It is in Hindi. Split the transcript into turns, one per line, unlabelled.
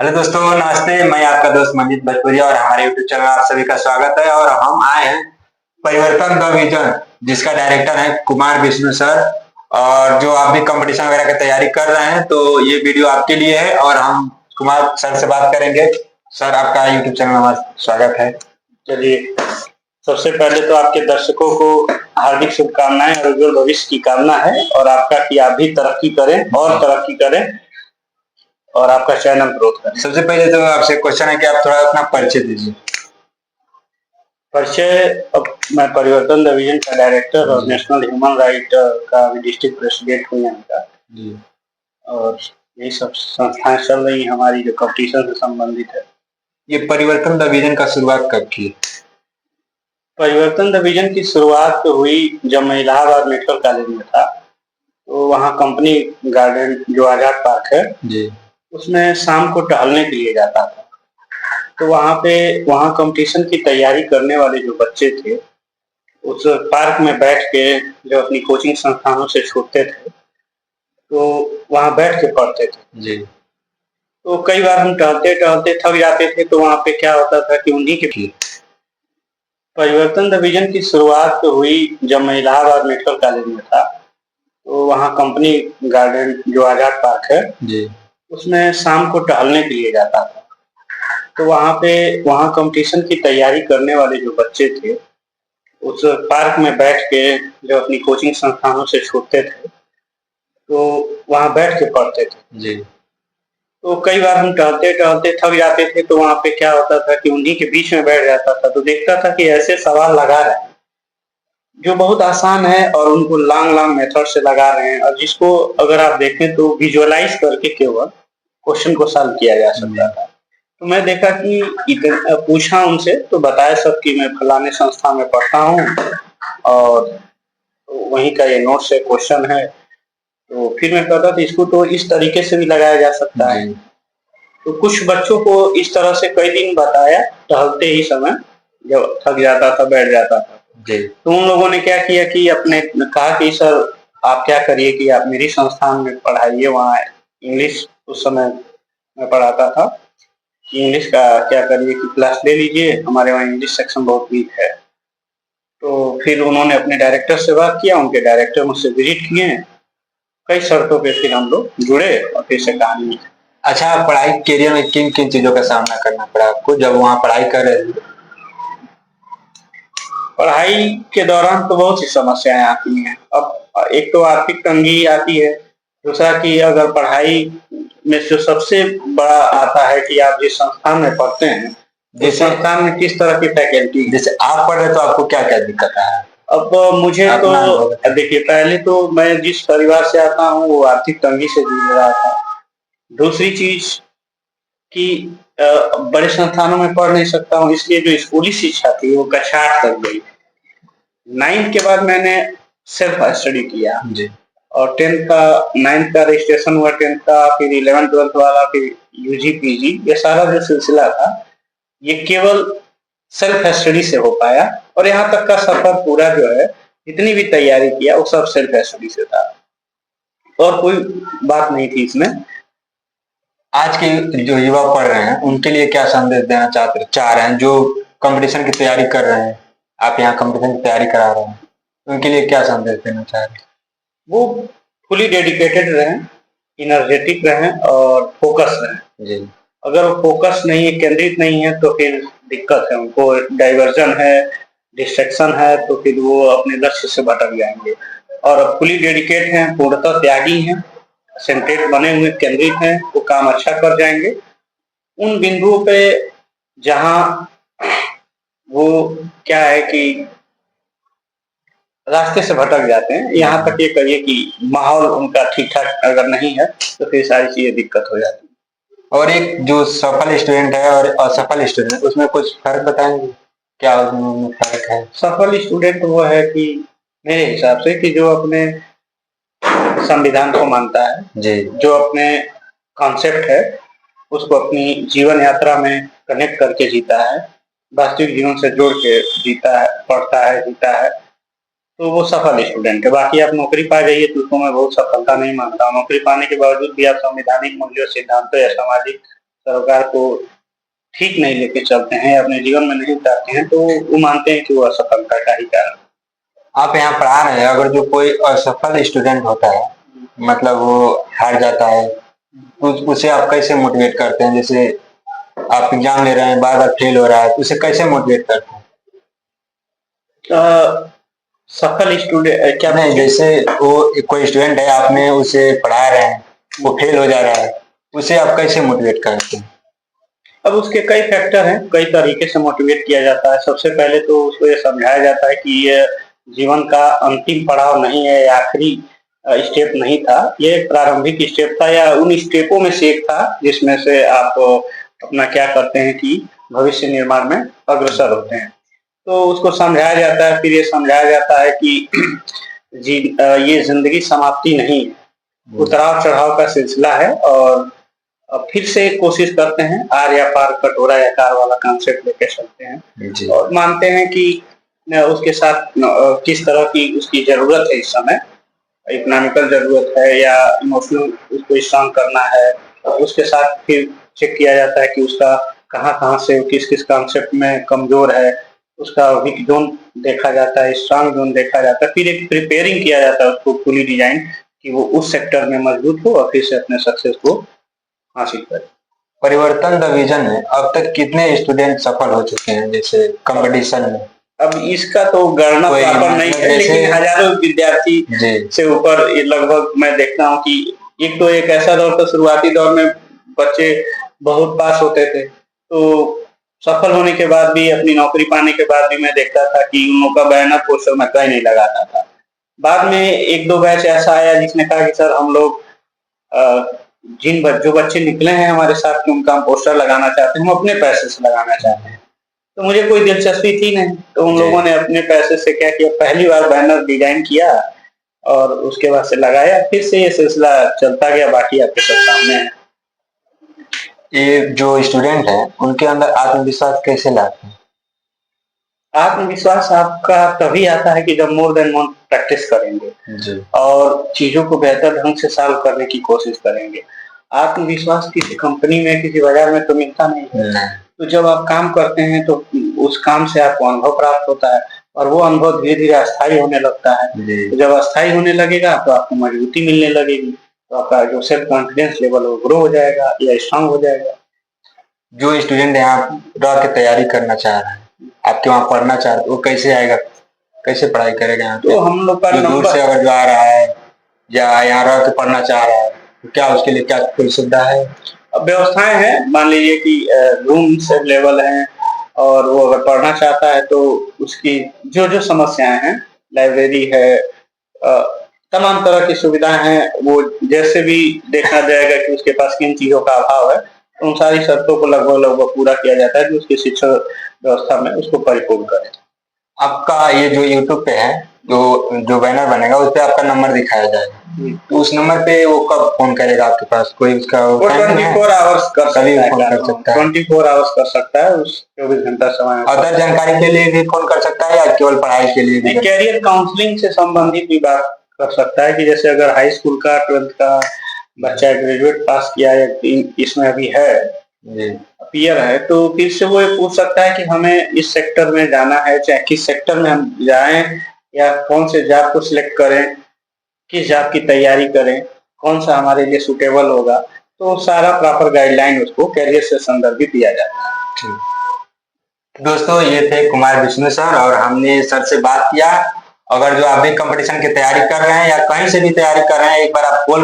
हेलो दोस्तों, नमस्ते। मैं आपका दोस्त मंजीत भजपुरिया और हमारे यूट्यूब चैनल आप सभी का स्वागत है। और हम आए हैं परिवर्तन द विजन, जिसका डायरेक्टर है कुमार विष्णु सर। और जो आप भी कंपटीशन वगैरह की तैयारी कर रहे हैं तो ये वीडियो आपके लिए है और हम कुमार सर से बात करेंगे। सर, आपका यूट्यूब चैनल में हमारा स्वागत है।
चलिए, सबसे पहले तो आपके दर्शकों को हार्दिक शुभकामनाएं और उज्जवल भविष्य की कामना है और आपका कि आप भी तरक्की करें और तरक्की करें और आपका चैनल ग्रोथ करे।
सबसे पहले तो आपसे क्वेश्चन है कि आप थोड़ा अपना परिचय दीजिए।
परिचय, अब मैं परिवर्तन डिवीजन का डायरेक्टर और नेशनल ह्यूमन राइट का डिस्ट्रिक्ट प्रेसिडेंट हूँ यहाँ का। और यही सब संस्थाएं चल रही हमारी जो कंपटीशन से संबंधित है।
ये परिवर्तन डिवीजन का शुरुआत कब की?
परिवर्तन डिवीजन की शुरुआत तो हुई जब मैं इलाहाबाद मेडिकल कॉलेज में था। तो वहाँ कंपनी गार्डन जो आजाद पार्क है
जी,
उसमें शाम को टहलने के लिए जाता था। तो वहाँ कंपटीशन की तैयारी करने वाले जो बच्चे थे उस पार्क में बैठ के जो अपनी कोचिंग संस्थानों से छूटते थे तो वहाँ बैठ के पढ़ते थे
जी।
तो कई बार हम टहलते टहलते थक जाते थे। तो वहाँ पे क्या होता था कि उन्हीं के परिवर्तन डिवीजन की शुरुआत तो हुई जब मैं इलाहाबाद मेडिकल कॉलेज में था। तो वहाँ कंपनी गार्डन जो आजाद पार्क है
जी,
उसमें शाम को टहलने के लिए जाता था। तो वहाँ कंपटीशन की तैयारी करने वाले जो बच्चे थे उस पार्क में बैठ के जो अपनी कोचिंग संस्थानों से छूटते थे तो वहाँ बैठ के पढ़ते थे
जी।
तो कई बार हम टहलते टहलते थक जाते थे। तो वहाँ पे क्या होता था कि उन्हीं के बीच में बैठ जाता था तो देखता था कि ऐसे सवाल लगा रहे हैं जो बहुत आसान है और उनको लॉन्ग लॉन्ग मेथड से लगा रहे हैं और जिसको अगर आप देखें तो विजुअलाइज करके केवल क्वेश्चन को सॉल्व किया जा सकता था। तो मैं देखा कि पूछा उनसे तो बताया सब कि मैं फलाने संस्था में पढ़ता हूँ और वहीं का ये नोट से क्वेश्चन है। तो फिर मैं कहता था इसको तो इस तरीके से भी लगाया जा सकता है। तो कुछ बच्चों को इस तरह से कई दिन बताया टहलते ही समय जब थक जाता था बैठ जाता था। तो उन लोगों ने क्या किया कि अपने कहा कि सर आप क्या करिए कि आप मेरी संस्थान में पढ़ाइए। वहाँ इंग्लिश उस समय मैं पढ़ाता था। इंग्लिश का क्या करिए कि क्लास ले लीजिए, हमारे वहाँ इंग्लिश सेक्शन बहुत वीक है। तो फिर उन्होंने अपने डायरेक्टर से बात किया, उनके डायरेक्टर मुझसे विजिट किए। कई शर्तों पे फिर हम लोग जुड़े और फिर से कहानी।
अच्छा, पढ़ाई करियर में किन किन चीजों का सामना करना पड़ा आपको जब वहाँ पढ़ाई कर रहे थे?
पढ़ाई के दौरान तो बहुत सी समस्याएं आती हैं। अब एक तो आर्थिक तंगी आती है, दूसरा कि अगर पढ़ाई में जो सबसे बड़ा आता है कि आप जिस संस्थान में पढ़ते हैं जिस संस्थान में किस तरह की फैकल्टी।
जैसे आप पढ़ रहे तो आपको क्या क्या दिक्कत है?
अब मुझे तो देखिए, पहले तो मैं जिस परिवार से आता हूँ वो आर्थिक तंगी से जूझ रहा था। दूसरी चीज कि बड़े संस्थानों में पढ़ नहीं सकता हूँ, इसलिए जो स्कूली शिक्षा थी वो कक्षा 8 तक गई। 9th के बाद मैंने सेल्फ स्टडी किया
जी।
और 9th का रजिस्ट्रेशन हुआ, 10th का, फिर 11th 12th वाला, फिर यूजी पीजी, ये सारा जो सिलसिला था ये केवल सेल्फ स्टडी से हो पाया। और यहाँ तक का सफर पूरा जो है जितनी भी तैयारी किया वो सब सेल्फ स्टडी से था और कोई बात नहीं थी इसमें।
आज के जो युवा पढ़ रहे हैं उनके लिए क्या संदेश देना चाह रहे हैं जो कंपटीशन की तैयारी कर रहे हैं? आप यहाँ कंपटीशन की तैयारी करा रहे हैं, उनके लिए क्या संदेश देना चाह रहे हैं?
वो फुली डेडिकेटेड रहें, एनर्जेटिक रहें और फोकस रहें।
जी।
अगर वो फोकस नहीं है, केंद्रित नहीं है तो फिर दिक्कत है, उनको डाइवर्जन है, डिस्ट्रैक्शन है, तो फिर वो अपने लक्ष्य से भटक जाएंगे। और फुली डेडिकेट हैं, पूर्णतः त्यागी हैं, सेंट्रेट बने हुए केंद्रित हैं, वो काम अच्छा कर जाएंगे। उन बिंदुओं पे जहाँ वो क्या है कि रास्ते से भटक जाते हैं, यहाँ तक ये कहिए कि माहौल उनका ठीक ठाक अगर नहीं है तो फिर सारी चीजें दिक्कत हो जाती है।
और एक जो सफल स्टूडेंट है और असफल स्टूडेंट, उसमें कुछ फर्क बताएंगे? क्या उसमें फर्क है?
सफल स्टूडेंट वो है कि मेरे हिसाब से कि जो अपने संविधान को मानता है
जी,
जो अपने कॉन्सेप्ट है उसको अपनी जीवन यात्रा में कनेक्ट करके जीता है, वास्तविक जीवन से जोड़ के जीता है, पढ़ता है, जीता है, तो वो सफल स्टूडेंट है। बाकी आप नौकरी पा जाइए तो उसको मैं बहुत सफलता नहीं मानता हूँ। नौकरी पाने के बावजूद भी आप संवैधानिक मूल्यों, सिद्धांतों या सामाजिक सरोकार को ठीक नहीं लेके चलते हैं, अपने जीवन में नहीं उतारते हैं, तो वो मानते हैं कि वो असफलता का ही कारण।
आप यहाँ पढ़ा रहे हैं, अगर जो कोई असफल स्टूडेंट होता है, मतलब वो हार जाता है, उसे आप कैसे मोटिवेट करते हैं? जैसे आप एग्जाम ले रहे हैं, बार बार फेल हो रहा है, तो उसे कैसे मोटिवेट करते हैं?
सफल स्टूडेंट क्या
नहीं, जैसे वो कोई स्टूडेंट है, आपने उसे पढ़ा रहे हैं, वो फेल हो जा रहा है, उसे आप कैसे मोटिवेट करते हैं?
अब उसके कई फैक्टर हैं, कई तरीके से मोटिवेट किया जाता है। सबसे पहले तो उसको ये समझाया जाता है कि ये जीवन का अंतिम पड़ाव नहीं है, आखिरी स्टेप नहीं था, ये एक प्रारंभिक स्टेप था, या उन स्टेपों में से एक था जिसमें से आप अपना क्या करते हैं कि भविष्य निर्माण में अग्रसर होते हैं। तो उसको समझाया जाता है, फिर ये समझाया जाता है कि ये जिंदगी समाप्ति नहीं है, उतराव चढ़ाव का सिलसिला है, और अब फिर से कोशिश करते हैं, आर या पार कटोरा या कार वाला कॉन्सेप्ट लेके चलते हैं, और मानते हैं कि उसके साथ किस तरह की उसकी जरूरत है, इस समय इकोनॉमिकल जरूरत है या इमोशनल उसको स्ट्रांग करना है, उसके साथ फिर चेक किया जाता है कि उसका कहाँ से किस किस कॉन्सेप्ट में कमजोर है, उसका वीक जोन देखा जाता है, स्ट्रांग जोन देखा जाता है, फिर एक प्रिपेयरिंग किया जाता है उसको फुली डिजाइन कि वो उस सेक्टर में मजबूत हो और फिर से अपने सक्सेस को हासिल करें।
परिवर्तन द विजन में अब तक कितने स्टूडेंट सफल हो चुके हैं, जैसे कंपटीशन में?
अब इसका तो गणना प्रॉपर नहीं है, लेकिन हजारों विद्यार्थी से ऊपर लगभग मैं देखता हूँ कि एक ऐसा दौर था, शुरुआती दौर में बच्चे बहुत पास होते थे, तो सफल होने के बाद भी, अपनी नौकरी पाने के बाद भी मैं देखता था कि उन लोगों का बैनर पोस्टर मैं कहीं नहीं लगाता था। बाद में एक दो बैच ऐसा आया जिसने कहा कि सर हम लोग जो बच्चे निकले हैं हमारे साथ कि उनका हम पोस्टर लगाना चाहते हैं, हम अपने पैसे से लगाना चाहते हैं। तो मुझे कोई दिलचस्पी थी नहीं, तो उन लोगों ने अपने पैसे से क्या किया, पहली बार बैनर डिजाइन किया और उसके बाद से लगाया, फिर से ये सिलसिला चलता गया, बाकी आपके सब सामने है।
ये जो स्टूडेंट है उनके अंदर आत्मविश्वास कैसे लाते हैं?
आत्मविश्वास आपका तभी आता है कि जब मोर देन मोर प्रैक्टिस करेंगे और चीजों को बेहतर ढंग से सॉल्व करने की कोशिश करेंगे। आत्मविश्वास किसी कंपनी में, किसी बाजार में तो मिलता नहीं है। तो जब आप काम करते हैं तो उस काम से आपको अनुभव प्राप्त होता है, और वो अनुभव धीरे धीरे अस्थायी होने लगता है। तो जब अस्थायी होने लगेगा तो आपको मजबूती मिलने लगेगी, तो आपका जो सेल्फ कॉन्फिडेंस लेवल वो ग्रो हो जाएगा या स्ट्रांग हो जाएगा।
जो स्टूडेंट यहाँ रह के तैयारी करना चाह रहा है, आपके वहाँ पढ़ना चाह रहा है, वो कैसे आएगा, कैसे पढ़ाई करेगा यहाँ पे?
तो हम लोग का
दूर से अगर जो आ रहा है या यहाँ रह के पढ़ना चाह रहा है, तो क्या उसके लिए क्या कोई सुविधा है?
व्यवस्थाएं हैं, मान लीजिए कि रूम्स अवेलेबल हैं, और वो अगर पढ़ना चाहता है तो उसकी जो जो समस्याएं हैं, लाइब्रेरी है, तमाम तरह की सुविधाएं हैं, वो जैसे भी देखा जाएगा कि उसके पास किन चीजों का अभाव है, तो उन सारी शर्तों को लगभग पूरा किया जाता है कि उसकी शिक्षा व्यवस्था में उसको परिपूर्ण करें।
आपका ये जो YouTube पे है, जो बैनर बनेगा उस पे आपका नंबर दिखाया जाएगा, तो उस नंबर पे वो कब फोन करेगा आपके पास? कोई उसका
24 आवर्स कर
कभी फोन कर सकता है?
24 आवर्स कर सकता है, उस 24 घंटा समय।
अदर जानकारी के लिए भी फोन कर सकता है या केवल पढ़ाई के लिए भी?
कैरियर काउंसलिंग से संबंधित भी बात कर सकता है कि जैसे अगर हाई स्कूल का 12th का बच्चा ग्रेजुएट पास किया या इसमें अभी है पीयर है, तो फिर से वो ये पूछ सकता है कि हमें इस सेक्टर में जाना है, चाहे किस सेक्टर में हम जाएं या कौन से जॉब को सिलेक्ट करें, किस जॉब की तैयारी करें, कौन सा हमारे लिए सुटेबल होगा, तो सारा प्रॉपर गाइडलाइन उसको कैरियर से संदर्भित दिया जाता है।
दोस्तों, ये थे कुमार विष्णु सर, और हमने सर से बात किया। अगर जो आप भी कंपटीशन की तैयारी कर रहे हैं या कहीं से भी तैयारी कर रहे हैं, एक बार आप कॉल